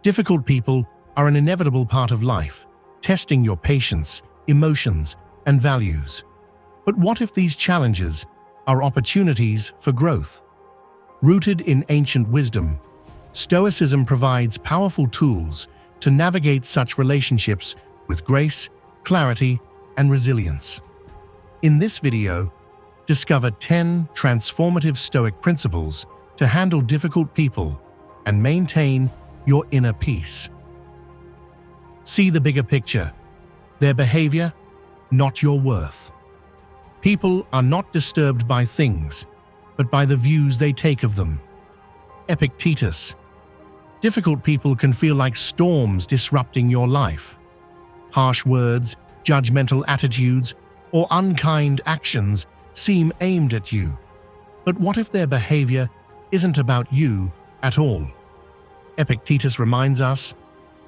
Difficult people are an inevitable part of life, testing your patience, emotions, and values. But what if these challenges are opportunities for growth? Rooted in ancient wisdom, Stoicism provides powerful tools to navigate such relationships with grace, clarity, and resilience. In this video, discover 10 transformative Stoic principles to handle difficult people and maintain your inner peace. See the bigger picture. Their behavior, not your worth. People are not disturbed by things, but by the views they take of them. Epictetus. Difficult people can feel like storms disrupting your life. Harsh words, judgmental attitudes, or unkind actions seem aimed at you. But what if their behavior isn't about you at all? Epictetus reminds us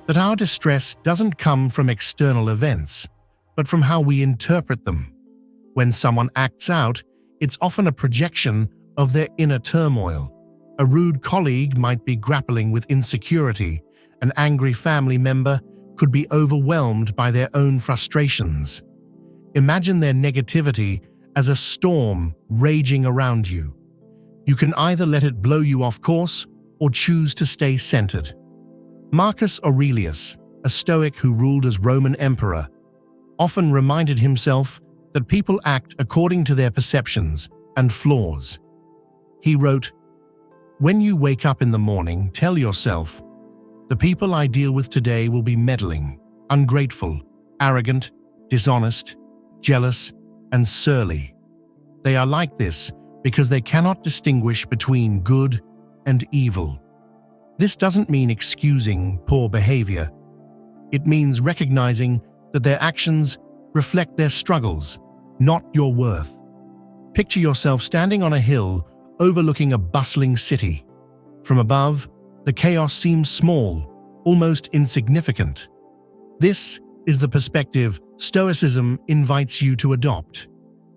that our distress doesn't come from external events, but from how we interpret them. When someone acts out, it's often a projection of their inner turmoil. A rude colleague might be grappling with insecurity. An angry family member could be overwhelmed by their own frustrations. Imagine their negativity as a storm raging around you. You can either let it blow you off course or choose to stay centered. Marcus Aurelius, a Stoic who ruled as Roman emperor, often reminded himself that people act according to their perceptions and flaws. He wrote, "When you wake up in the morning, tell yourself, the people I deal with today will be meddling, ungrateful, arrogant, dishonest, jealous, and surly. They are like this because they cannot distinguish between good and evil." This doesn't mean excusing poor behavior. It means recognizing that their actions reflect their struggles, not your worth. Picture yourself standing on a hill overlooking a bustling city. From above, the chaos seems small, almost insignificant. This is the perspective Stoicism invites you to adopt.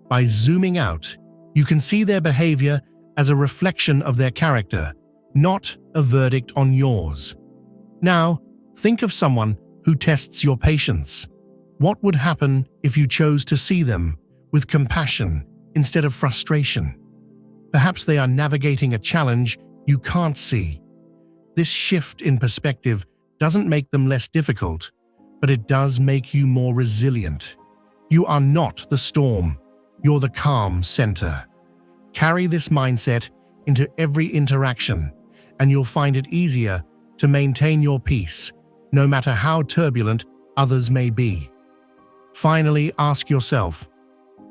By zooming out, you can see their behavior as a reflection of their character, not a verdict on yours. Now, think of someone who tests your patience. What would happen if you chose to see them with compassion instead of frustration? Perhaps they are navigating a challenge you can't see. This shift in perspective doesn't make them less difficult, but it does make you more resilient. You are not the storm, you're the calm center. Carry this mindset into every interaction, and you'll find it easier to maintain your peace, no matter how turbulent others may be. Finally, ask yourself,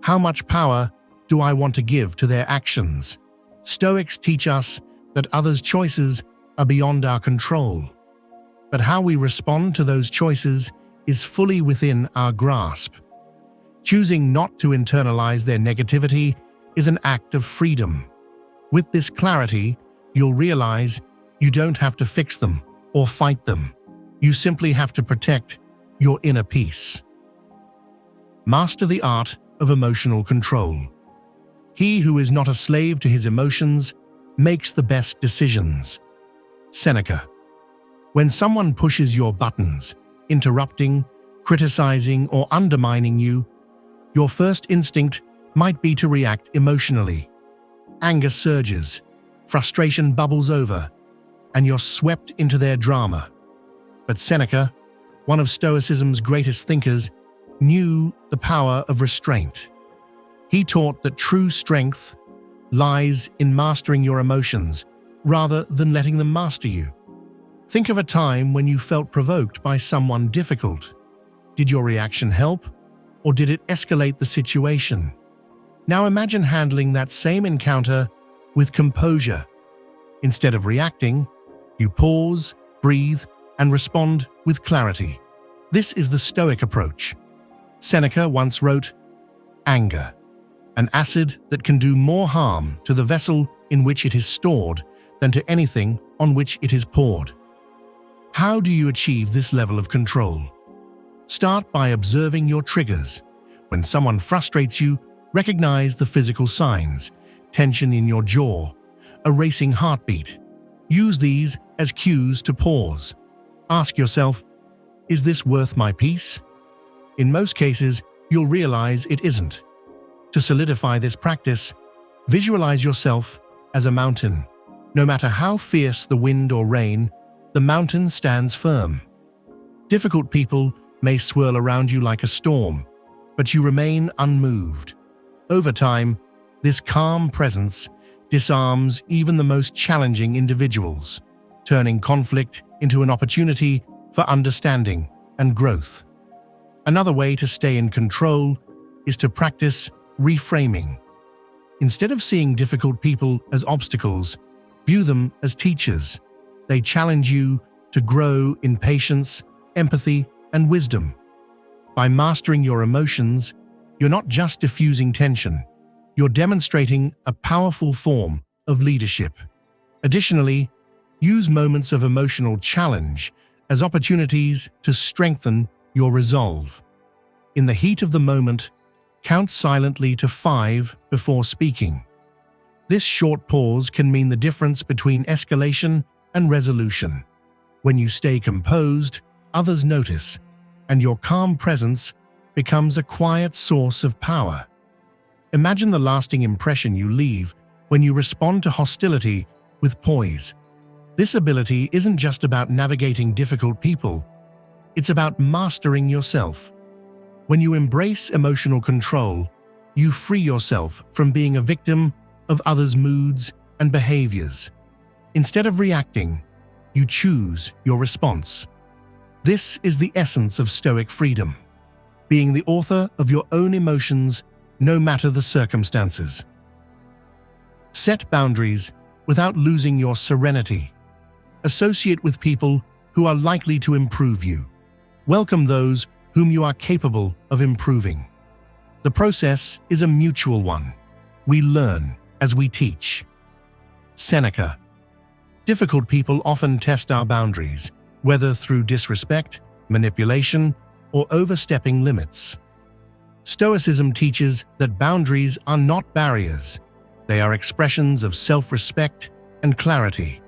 how much power do I want to give to their actions? Stoics teach us that others' choices are beyond our control, but how we respond to those choices is fully within our grasp. Choosing not to internalize their negativity is an act of freedom. With this clarity, you'll realize you don't have to fix them or fight them. You simply have to protect your inner peace. Master the art of emotional control. He who is not a slave to his emotions makes the best decisions. Seneca. When someone pushes your buttons, interrupting, criticizing, or undermining you, your first instinct might be to react emotionally. Anger surges, frustration bubbles over, and you're swept into their drama. But Seneca, one of Stoicism's greatest thinkers, knew the power of restraint. He taught that true strength lies in mastering your emotions rather than letting them master you. Think of a time when you felt provoked by someone difficult. Did your reaction help, or did it escalate the situation? Now imagine handling that same encounter with composure. Instead of reacting, you pause, breathe, and respond with clarity. This is the Stoic approach. Seneca once wrote, "Anger, an acid that can do more harm to the vessel in which it is stored than to anything on which it is poured." How do you achieve this level of control? Start by observing your triggers. When someone frustrates you, recognize the physical signs: tension in your jaw, a racing heartbeat. Use these as cues to pause. Ask yourself, is this worth my peace? In most cases, you'll realize it isn't. To solidify this practice, visualize yourself as a mountain. No matter how fierce the wind or rain, the mountain stands firm. Difficult people may swirl around you like a storm, but you remain unmoved. Over time, this calm presence disarms even the most challenging individuals, turning conflict into an opportunity for understanding and growth. Another way to stay in control is to practice reframing. Instead of seeing difficult people as obstacles, view them as teachers. They challenge you to grow in patience, empathy, and wisdom. By mastering your emotions, you're not just diffusing tension, you're demonstrating a powerful form of leadership. Additionally, use moments of emotional challenge as opportunities to strengthen your resolve. In the heat of the moment, count silently to 5 before speaking. This short pause can mean the difference between escalation and resolution. When you stay composed, others notice, and your calm presence becomes a quiet source of power. Imagine the lasting impression you leave when you respond to hostility with poise. This ability isn't just about navigating difficult people, it's about mastering yourself. When you embrace emotional control, you free yourself from being a victim of others' moods and behaviors. Instead of reacting, you choose your response. This is the essence of Stoic freedom, being the author of your own emotions no matter the circumstances. Set boundaries without losing your serenity. Associate with people who are likely to improve you. Welcome those whom you are capable of improving. The process is a mutual one. We learn as we teach. Seneca. Difficult people often test our boundaries, whether through disrespect, manipulation, or overstepping limits. Stoicism teaches that boundaries are not barriers. They are expressions of self-respect and clarity.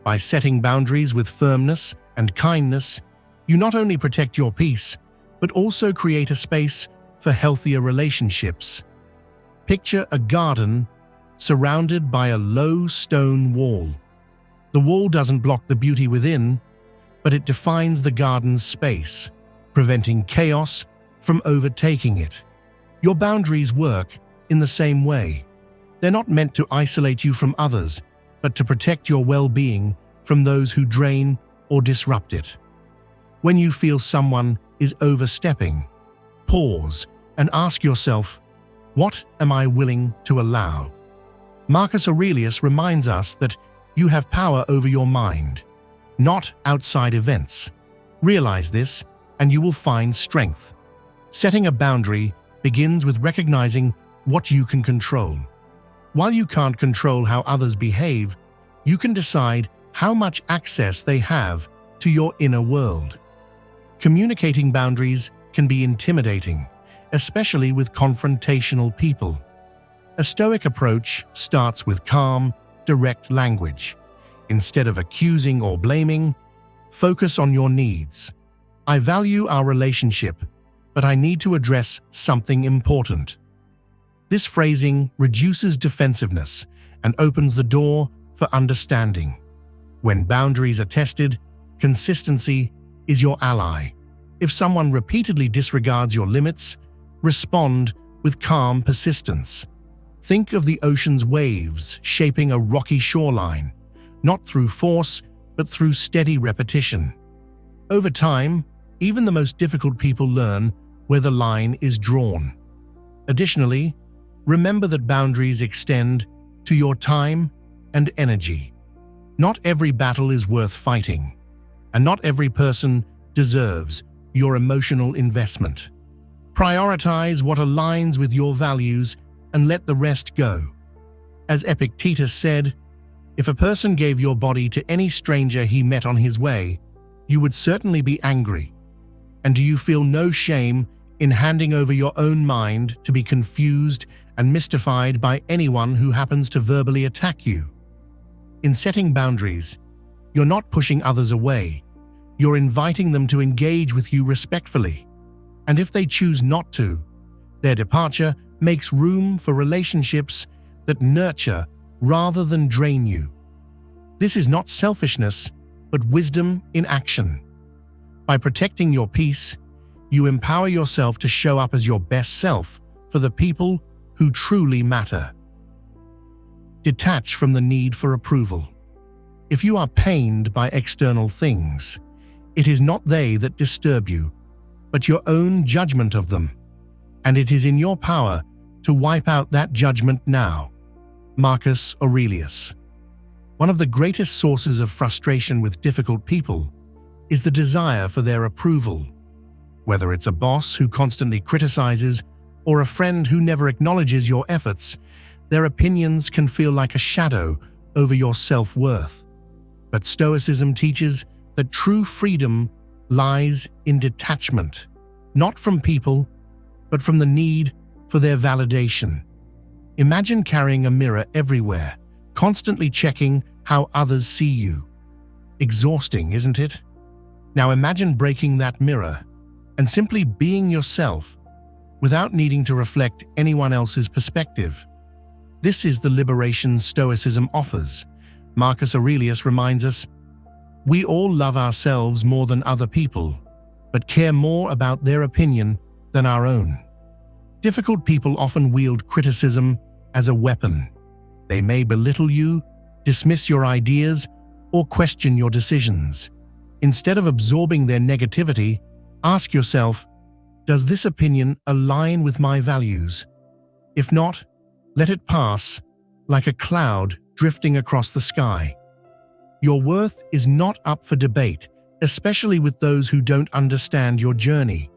By setting boundaries with firmness and kindness, you not only protect your peace, but also create a space for healthier relationships. Picture a garden surrounded by a low stone wall. The wall doesn't block the beauty within, but it defines the garden's space, preventing chaos from overtaking it. Your boundaries work in the same way. They're not meant to isolate you from others, but to protect your well-being from those who drain or disrupt it. When you feel someone is overstepping, pause and ask yourself, what am I willing to allow? Marcus Aurelius reminds us that you have power over your mind, not outside events. Realize this, and you will find strength. Setting a boundary begins with recognizing what you can control. While you can't control how others behave, you can decide how much access they have to your inner world. Communicating boundaries can be intimidating, especially with confrontational people. A Stoic approach starts with calm, direct language. Instead of accusing or blaming, focus on your needs. I value our relationship, but I need to address something important. This phrasing reduces defensiveness and opens the door for understanding. When boundaries are tested, consistency is your ally. If someone repeatedly disregards your limits, respond with calm persistence. Think of the ocean's waves shaping a rocky shoreline, not through force, but through steady repetition. Over time, even the most difficult people learn where the line is drawn. Additionally, remember that boundaries extend to your time and energy. Not every battle is worth fighting, and not every person deserves your emotional investment. Prioritize what aligns with your values and let the rest go. As Epictetus said, if a person gave your body to any stranger he met on his way, you would certainly be angry. And do you feel no shame in handing over your own mind to be confused and mystified by anyone who happens to verbally attack you? In setting boundaries, you're not pushing others away. You're inviting them to engage with you respectfully. And if they choose not to, their departure makes room for relationships that nurture rather than drain you. This is not selfishness, but wisdom in action. By protecting your peace, you empower yourself to show up as your best self for the people who truly matter. Detach from the need for approval. If you are pained by external things, it is not they that disturb you, but your own judgment of them, and it is in your power to wipe out that judgment now. Marcus Aurelius. One of the greatest sources of frustration with difficult people is the desire for their approval. Whether it's a boss who constantly criticizes or a friend who never acknowledges your efforts, their opinions can feel like a shadow over your self-worth. But Stoicism teaches that true freedom lies in detachment, not from people, but from the need for their validation. Imagine carrying a mirror everywhere, constantly checking how others see you. Exhausting, isn't it? Now imagine breaking that mirror and simply being yourself without needing to reflect anyone else's perspective. This is the liberation Stoicism offers. Marcus Aurelius reminds us, we all love ourselves more than other people, but care more about their opinion than our own. Difficult people often wield criticism as a weapon. They may belittle you, dismiss your ideas, or question your decisions. Instead of absorbing their negativity, ask yourself, does this opinion align with my values? If not, let it pass like a cloud drifting across the sky. Your worth is not up for debate, especially with those who don't understand your journey.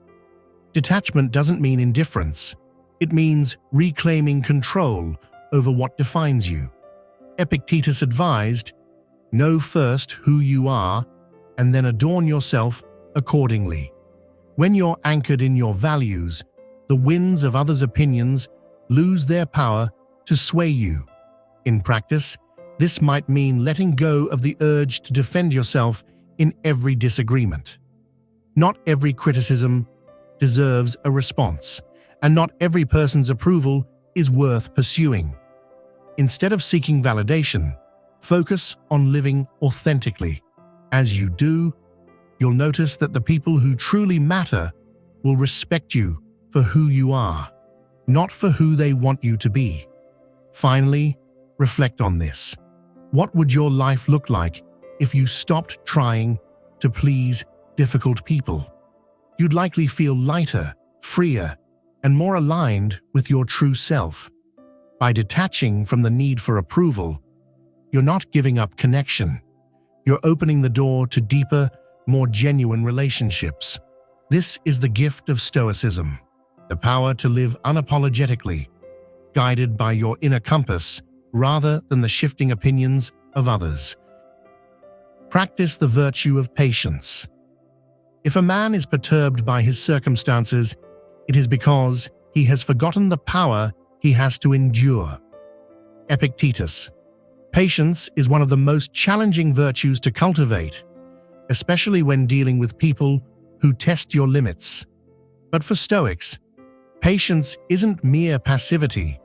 Detachment doesn't mean indifference. It means reclaiming control over what defines you. Epictetus advised, know first who you are and then adorn yourself accordingly. When you're anchored in your values, the winds of others' opinions lose their power to sway you. In practice, this might mean letting go of the urge to defend yourself in every disagreement. Not every criticism deserves a response, and not every person's approval is worth pursuing. Instead of seeking validation, focus on living authentically. As you do, you'll notice that the people who truly matter will respect you for who you are, not for who they want you to be. Finally, reflect on this. What would your life look like if you stopped trying to please difficult people? You'd likely feel lighter, freer, and more aligned with your true self. By detaching from the need for approval, you're not giving up connection. You're opening the door to deeper, more genuine relationships. This is the gift of Stoicism, the power to live unapologetically, guided by your inner compass rather than the shifting opinions of others. Practice the virtue of patience. If a man is perturbed by his circumstances, it is because he has forgotten the power he has to endure. Epictetus. Patience is one of the most challenging virtues to cultivate, especially when dealing with people who test your limits. But for Stoics, patience isn't mere passivity.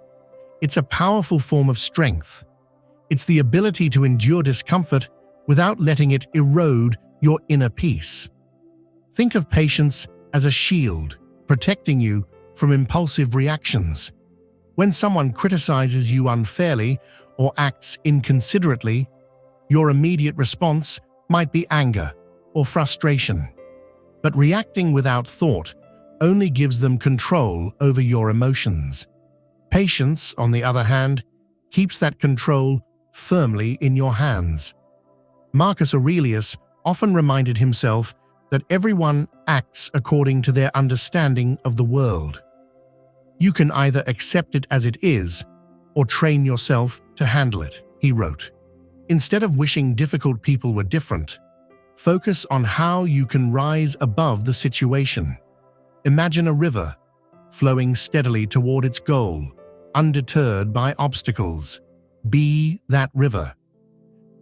It's a powerful form of strength. It's the ability to endure discomfort without letting it erode your inner peace. Think of patience as a shield, protecting you from impulsive reactions. When someone criticizes you unfairly or acts inconsiderately, your immediate response might be anger or frustration. But reacting without thought only gives them control over your emotions. Patience, on the other hand, keeps that control firmly in your hands. Marcus Aurelius often reminded himself that everyone acts according to their understanding of the world. You can either accept it as it is or train yourself to handle it, he wrote. Instead of wishing difficult people were different, focus on how you can rise above the situation. Imagine a river flowing steadily toward its goal, undeterred by obstacles. Be that river.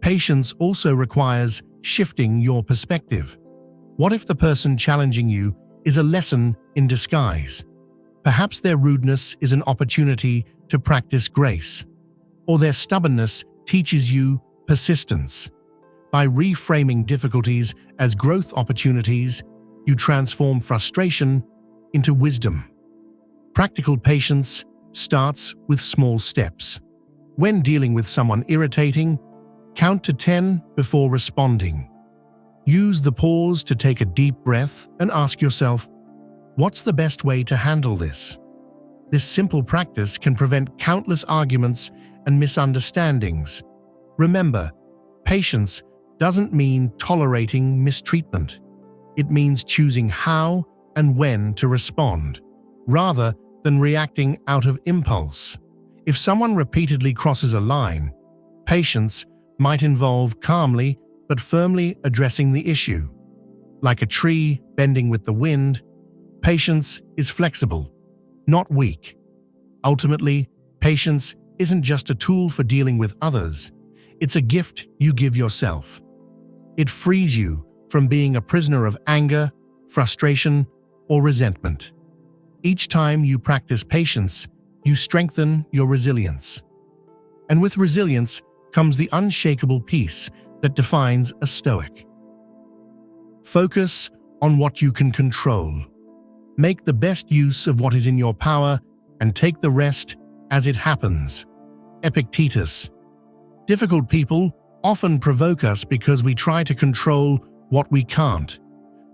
Patience also requires shifting your perspective. What if the person challenging you is a lesson in disguise? Perhaps their rudeness is an opportunity to practice grace, or their stubbornness teaches you persistence. By reframing difficulties as growth opportunities, you transform frustration into wisdom. Practical patience starts with small steps. When dealing with someone irritating, count to 10 before responding. Use the pause to take a deep breath and ask yourself, what's the best way to handle this? This simple practice can prevent countless arguments and misunderstandings. Remember, patience doesn't mean tolerating mistreatment. It means choosing how and when to respond, rather than reacting out of impulse. If someone repeatedly crosses a line, patience might involve calmly but firmly addressing the issue. Like a tree bending with the wind, patience is flexible, not weak. Ultimately, patience isn't just a tool for dealing with others, it's a gift you give yourself. It frees you from being a prisoner of anger, frustration, or resentment. Each time you practice patience, you strengthen your resilience. And with resilience comes the unshakable peace that defines a Stoic. Focus on what you can control. Make the best use of what is in your power and take the rest as it happens. Epictetus. Difficult people often provoke us because we try to control what we can't.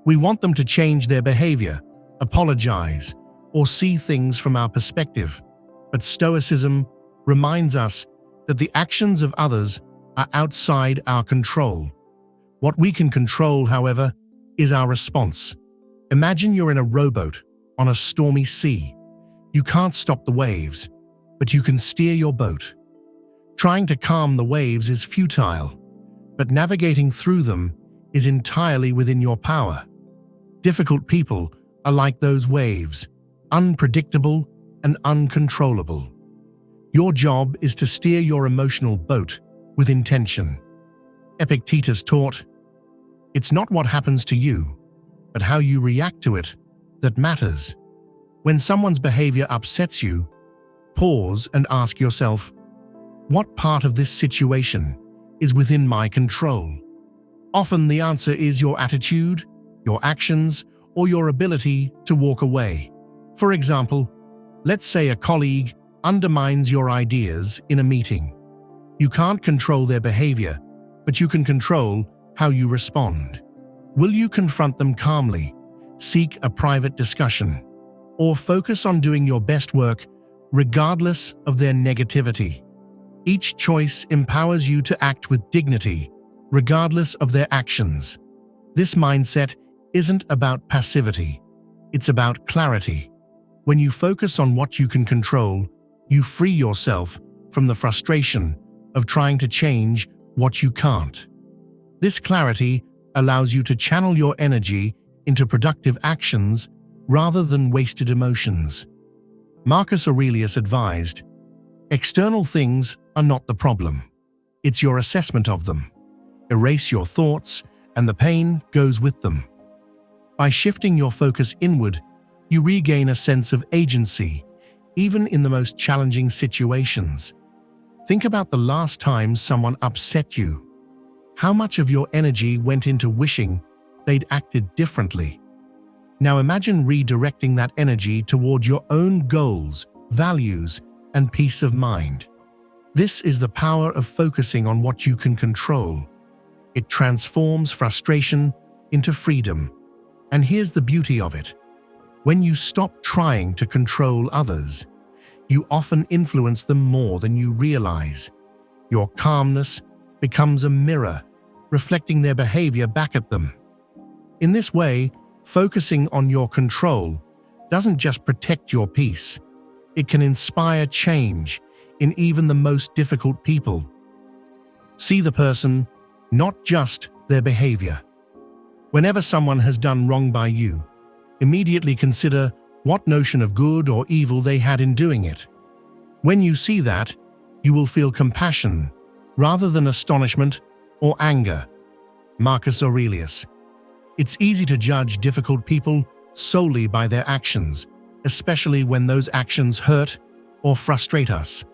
We want them to change their behavior, apologize, or see things from our perspective. But Stoicism reminds us that the actions of others are outside our control. What we can control, however, is our response. Imagine you're in a rowboat on a stormy sea. You can't stop the waves, but you can steer your boat. Trying to calm the waves is futile, but navigating through them is entirely within your power. Difficult people are like those waves, unpredictable and uncontrollable. Your job is to steer your emotional boat with intention. Epictetus taught, "It's not what happens to you, but how you react to it that matters." When someone's behavior upsets you, pause and ask yourself, what part of this situation is within my control? Often the answer is your attitude, your actions, or your ability to walk away. For example, let's say a colleague undermines your ideas in a meeting. You can't control their behavior, but you can control how you respond. Will you confront them calmly, seek a private discussion, or focus on doing your best work regardless of their negativity? Each choice empowers you to act with dignity, regardless of their actions. This mindset isn't about passivity, it's about clarity. When you focus on what you can control, you free yourself from the frustration of trying to change what you can't. This clarity allows you to channel your energy into productive actions rather than wasted emotions. Marcus Aurelius advised, "External things are not the problem. It's your assessment of them. Erase your thoughts, and the pain goes with them." By shifting your focus inward, you regain a sense of agency, even in the most challenging situations. Think about the last time someone upset you. How much of your energy went into wishing they'd acted differently? Now imagine redirecting that energy toward your own goals, values, and peace of mind. This is the power of focusing on what you can control. It transforms frustration into freedom. And here's the beauty of it. When you stop trying to control others, you often influence them more than you realize. Your calmness becomes a mirror, reflecting their behavior back at them. In this way, focusing on your control doesn't just protect your peace, it can inspire change in even the most difficult people. See the person, not just their behavior. Whenever someone has done wrong by you, immediately consider what notion of good or evil they had in doing it. When you see that, you will feel compassion rather than astonishment or anger. Marcus Aurelius. It's easy to judge difficult people solely by their actions, especially when those actions hurt or frustrate us.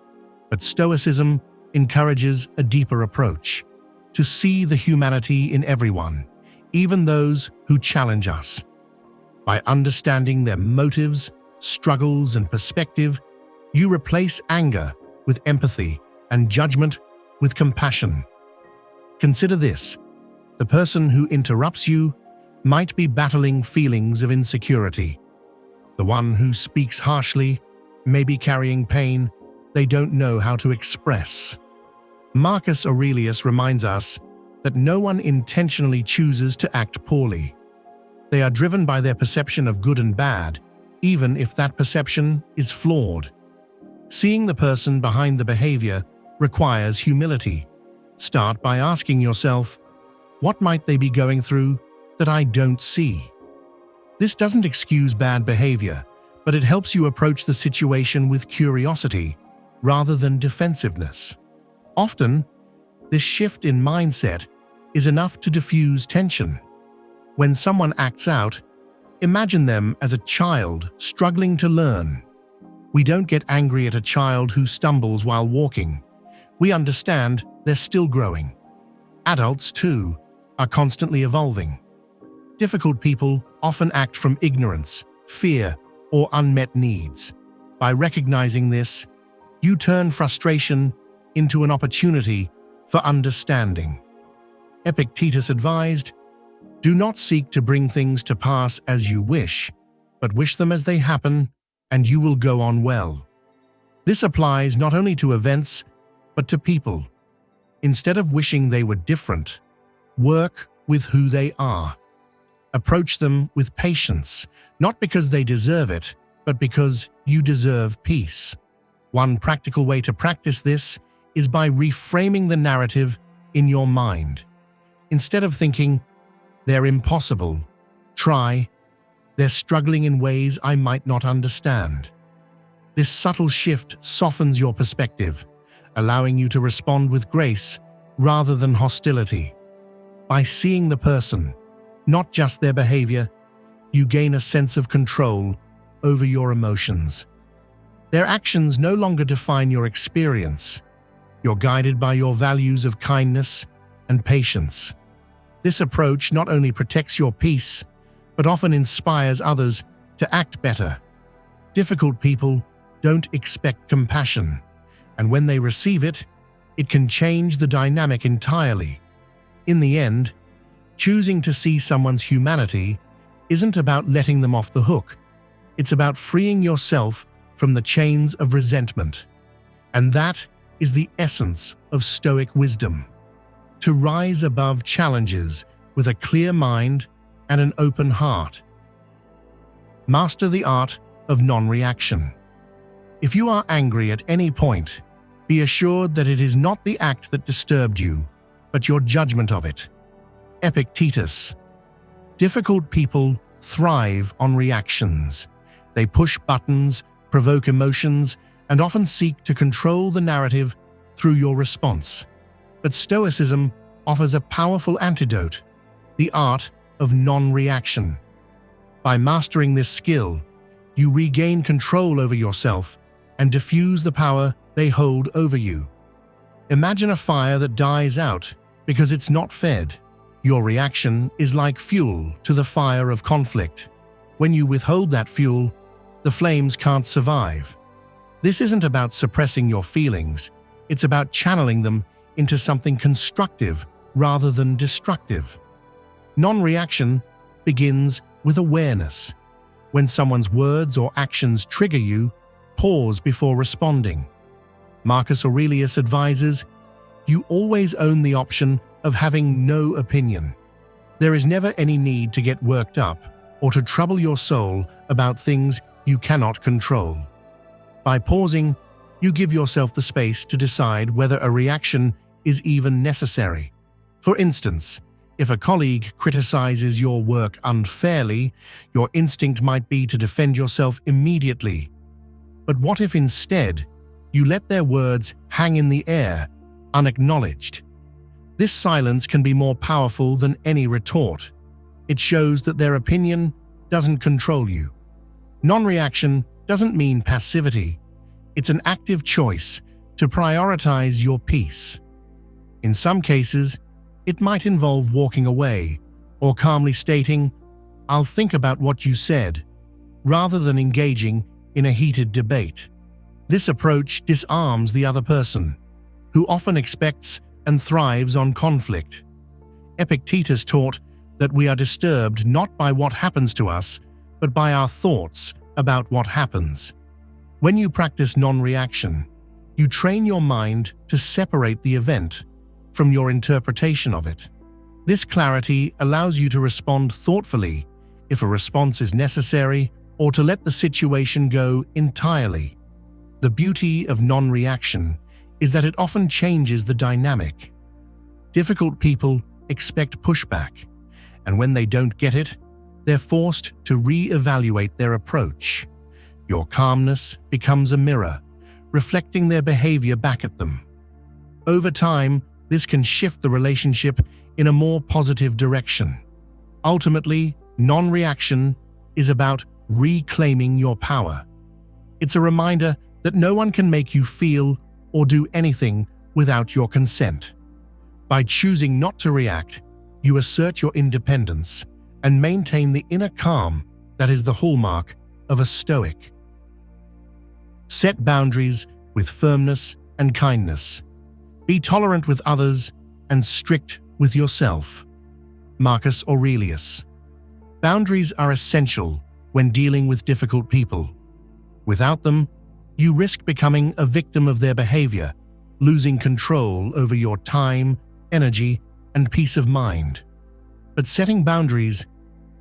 But Stoicism encourages a deeper approach, to see the humanity in everyone, even those who challenge us. By understanding their motives, struggles, and perspective, you replace anger with empathy and judgment with compassion. Consider this: the person who interrupts you might be battling feelings of insecurity. The one who speaks harshly may be carrying pain they don't know how to express. Marcus Aurelius reminds us that no one intentionally chooses to act poorly. They are driven by their perception of good and bad, even if that perception is flawed. Seeing the person behind the behavior requires humility. Start by asking yourself, what might they be going through that I don't see? This doesn't excuse bad behavior, but it helps you approach the situation with curiosity rather than defensiveness. Often, this shift in mindset is enough to diffuse tension. When someone acts out, imagine them as a child struggling to learn. We don't get angry at a child who stumbles while walking. We understand they're still growing. Adults, too, are constantly evolving. Difficult people often act from ignorance, fear, or unmet needs. By recognizing this, you turn frustration into an opportunity for understanding. Epictetus advised, "Do not seek to bring things to pass as you wish, but wish them as they happen, and you will go on well." This applies not only to events, but to people. Instead of wishing they were different, work with who they are. Approach them with patience, not because they deserve it, but because you deserve peace. One practical way to practice this is by reframing the narrative in your mind. Instead of thinking, "They're impossible," try, "They're struggling in ways I might not understand." This subtle shift softens your perspective, allowing you to respond with grace rather than hostility. By seeing the person, not just their behavior, you gain a sense of control over your emotions. Their actions no longer define your experience. You're guided by your values of kindness and patience. This approach not only protects your peace, but often inspires others to act better. Difficult people don't expect compassion, and when they receive it, it can change the dynamic entirely. In the end, choosing to see someone's humanity isn't about letting them off the hook. It's about freeing yourself from the chains of resentment. And that is the essence of Stoic wisdom: to rise above challenges with a clear mind and an open heart. Master the art of non-reaction. If you are angry at any point, be assured that it is not the act that disturbed you, but your judgment of it. Epictetus. Difficult people thrive on reactions. They push buttons, provoke emotions, and often seek to control the narrative through your response. But Stoicism offers a powerful antidote: the art of non-reaction. By mastering this skill, you regain control over yourself and diffuse the power they hold over you. Imagine a fire that dies out because it's not fed. Your reaction is like fuel to the fire of conflict. When you withhold that fuel, the flames can't survive. This isn't about suppressing your feelings, it's about channeling them into something constructive rather than destructive. Non-reaction begins with awareness. When someone's words or actions trigger you, pause before responding. Marcus Aurelius advises, "You always own the option of having no opinion." There is never any need to get worked up or to trouble your soul about things you cannot control. By pausing, you give yourself the space to decide whether a reaction is even necessary. For instance, if a colleague criticizes your work unfairly, your instinct might be to defend yourself immediately. But what if instead you let their words hang in the air, unacknowledged? This silence can be more powerful than any retort. It shows that their opinion doesn't control you. Non-reaction doesn't mean passivity. It's an active choice to prioritize your peace. In some cases, it might involve walking away or calmly stating, "I'll think about what you said," rather than engaging in a heated debate. This approach disarms the other person, who often expects and thrives on conflict. Epictetus taught that we are disturbed not by what happens to us, but by our thoughts about what happens. When you practice non-reaction, you train your mind to separate the event from your interpretation of it. This clarity allows you to respond thoughtfully if a response is necessary, or to let the situation go entirely. The beauty of non-reaction is that it often changes the dynamic. Difficult people expect pushback, and when they don't get it, they're forced to re-evaluate their approach. Your calmness becomes a mirror, reflecting their behavior back at them. Over time, this can shift the relationship in a more positive direction. Ultimately, non-reaction is about reclaiming your power. It's a reminder that no one can make you feel or do anything without your consent. By choosing not to react, you assert your independence and maintain the inner calm that is the hallmark of a Stoic. Set boundaries with firmness and kindness. Be tolerant with others and strict with yourself. Marcus Aurelius. Boundaries are essential when dealing with difficult people. Without them, you risk becoming a victim of their behavior, losing control over your time, energy, and peace of mind. But setting boundaries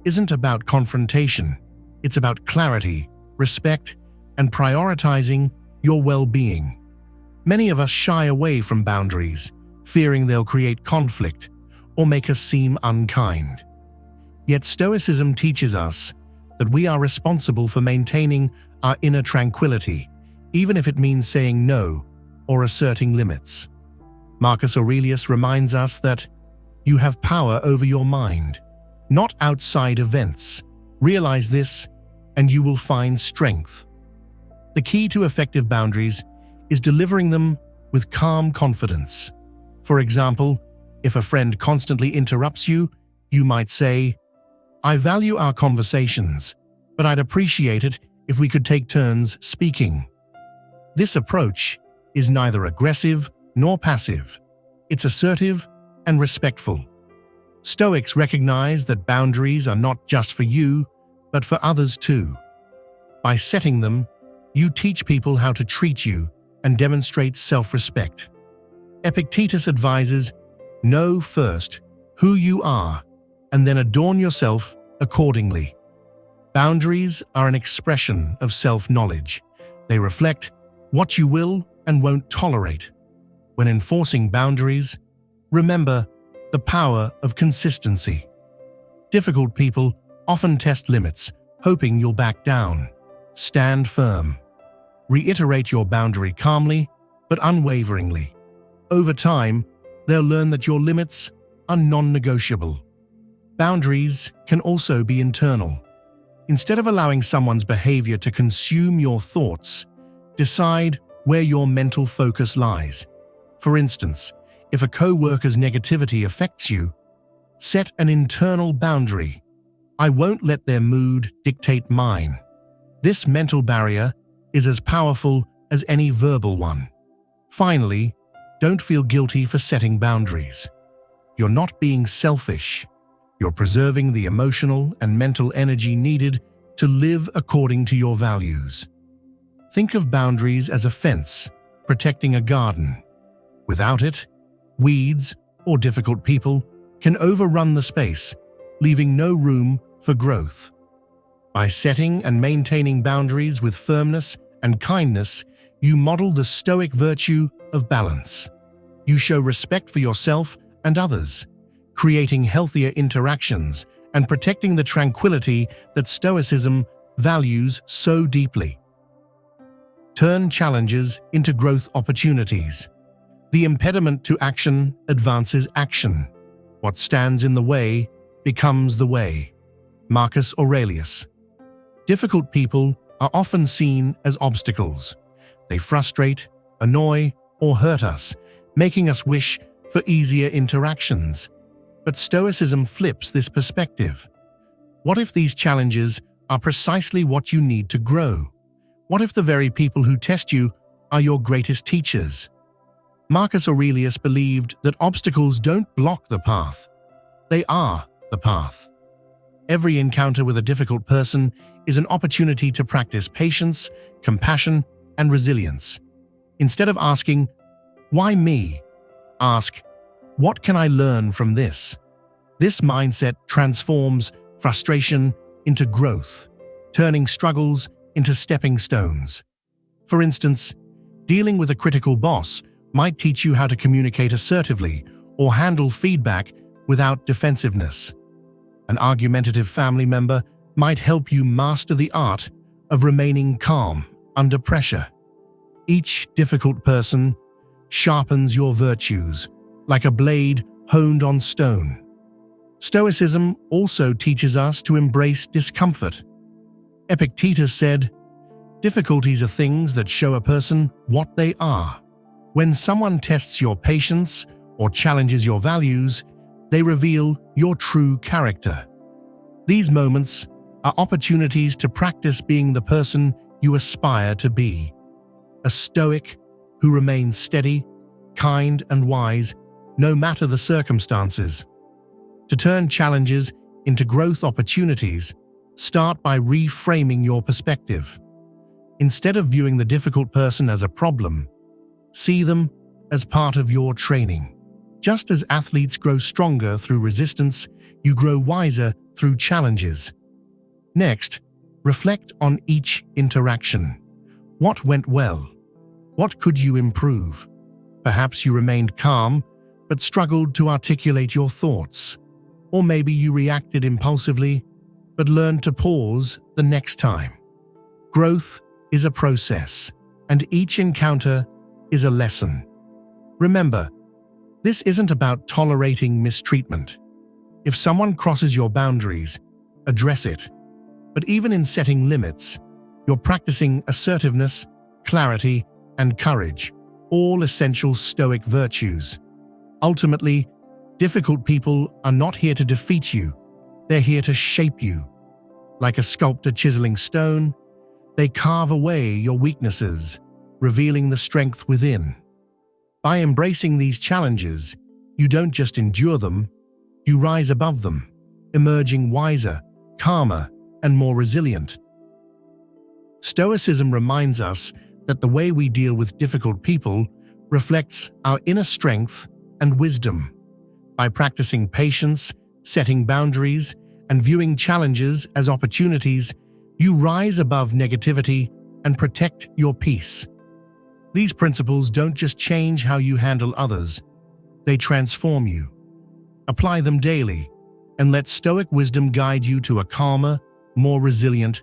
isn't about confrontation. It's about clarity, respect, and prioritizing your well-being. Many of us shy away from boundaries, fearing they'll create conflict or make us seem unkind. Yet Stoicism teaches us that we are responsible for maintaining our inner tranquility, even if it means saying no or asserting limits. Marcus Aurelius reminds us that you have power over your mind, not outside events. Realize this, and you will find strength. The key to effective boundaries is delivering them with calm confidence. For example, if a friend constantly interrupts you, you might say, "I value our conversations, but I'd appreciate it if we could take turns speaking." This approach is neither aggressive nor passive. It's assertive and respectful. Stoics recognize that boundaries are not just for you, but for others too. By setting them, you teach people how to treat you and demonstrate self-respect. Epictetus advises, know first who you are and then adorn yourself accordingly. Boundaries are an expression of self-knowledge. They reflect what you will and won't tolerate. When enforcing boundaries, remember the power of consistency. Difficult people often test limits, hoping you'll back down. Stand firm. Reiterate your boundary calmly but unwaveringly. Over time, they'll learn that your limits are non-negotiable. Boundaries can also be internal. Instead of allowing someone's behavior to consume your thoughts, decide where your mental focus lies. For instance, if a coworker's negativity affects you, set an internal boundary. I won't let their mood dictate mine. This mental barrier is as powerful as any verbal one. Finally, don't feel guilty for setting boundaries. You're not being selfish. You're preserving the emotional and mental energy needed to live according to your values. Think of boundaries as a fence protecting a garden. Without it, weeds or difficult people can overrun the space, leaving no room for growth. By setting and maintaining boundaries with firmness and kindness, you model the Stoic virtue of balance. You show respect for yourself and others, creating healthier interactions and protecting the tranquility that Stoicism values so deeply. Turn challenges into growth opportunities. The impediment to action advances action. What stands in the way becomes the way. Marcus Aurelius. Difficult people are often seen as obstacles. They frustrate, annoy, or hurt us, making us wish for easier interactions. But Stoicism flips this perspective. What if these challenges are precisely what you need to grow? What if the very people who test you are your greatest teachers? Marcus Aurelius believed that obstacles don't block the path. They are the path. Every encounter with a difficult person is an opportunity to practice patience, compassion, and resilience. Instead of asking, "Why me?" ask, "What can I learn from this?" This mindset transforms frustration into growth, turning struggles into stepping stones. For instance, dealing with a critical boss might teach you how to communicate assertively or handle feedback without defensiveness. An argumentative family member might help you master the art of remaining calm under pressure. Each difficult person sharpens your virtues like a blade honed on stone. Stoicism also teaches us to embrace discomfort. Epictetus said, "Difficulties are things that show a person what they are." When someone tests your patience or challenges your values, they reveal your true character. These moments are opportunities to practice being the person you aspire to be. A Stoic who remains steady, kind, and wise no matter the circumstances. To turn challenges into growth opportunities, start by reframing your perspective. Instead of viewing the difficult person as a problem, see them as part of your training. Just as athletes grow stronger through resistance, you grow wiser through challenges. Next, reflect on each interaction. What went well? What could you improve? Perhaps you remained calm, but struggled to articulate your thoughts. Or maybe you reacted impulsively, but learned to pause the next time. Growth is a process, and each encounter is a lesson. Remember, this isn't about tolerating mistreatment. If someone crosses your boundaries, address it. But even in setting limits, you're practicing assertiveness, clarity, and courage, all essential Stoic virtues. Ultimately, difficult people are not here to defeat you, they're here to shape you. Like a sculptor chiseling stone, they carve away your weaknesses, revealing the strength within. By embracing these challenges, you don't just endure them, you rise above them, emerging wiser, calmer, and more resilient. Stoicism reminds us that the way we deal with difficult people reflects our inner strength and wisdom. By practicing patience, setting boundaries, and viewing challenges as opportunities, you rise above negativity and protect your peace. These principles don't just change how you handle others, they transform you. Apply them daily, and let Stoic wisdom guide you to a calmer, more resilient,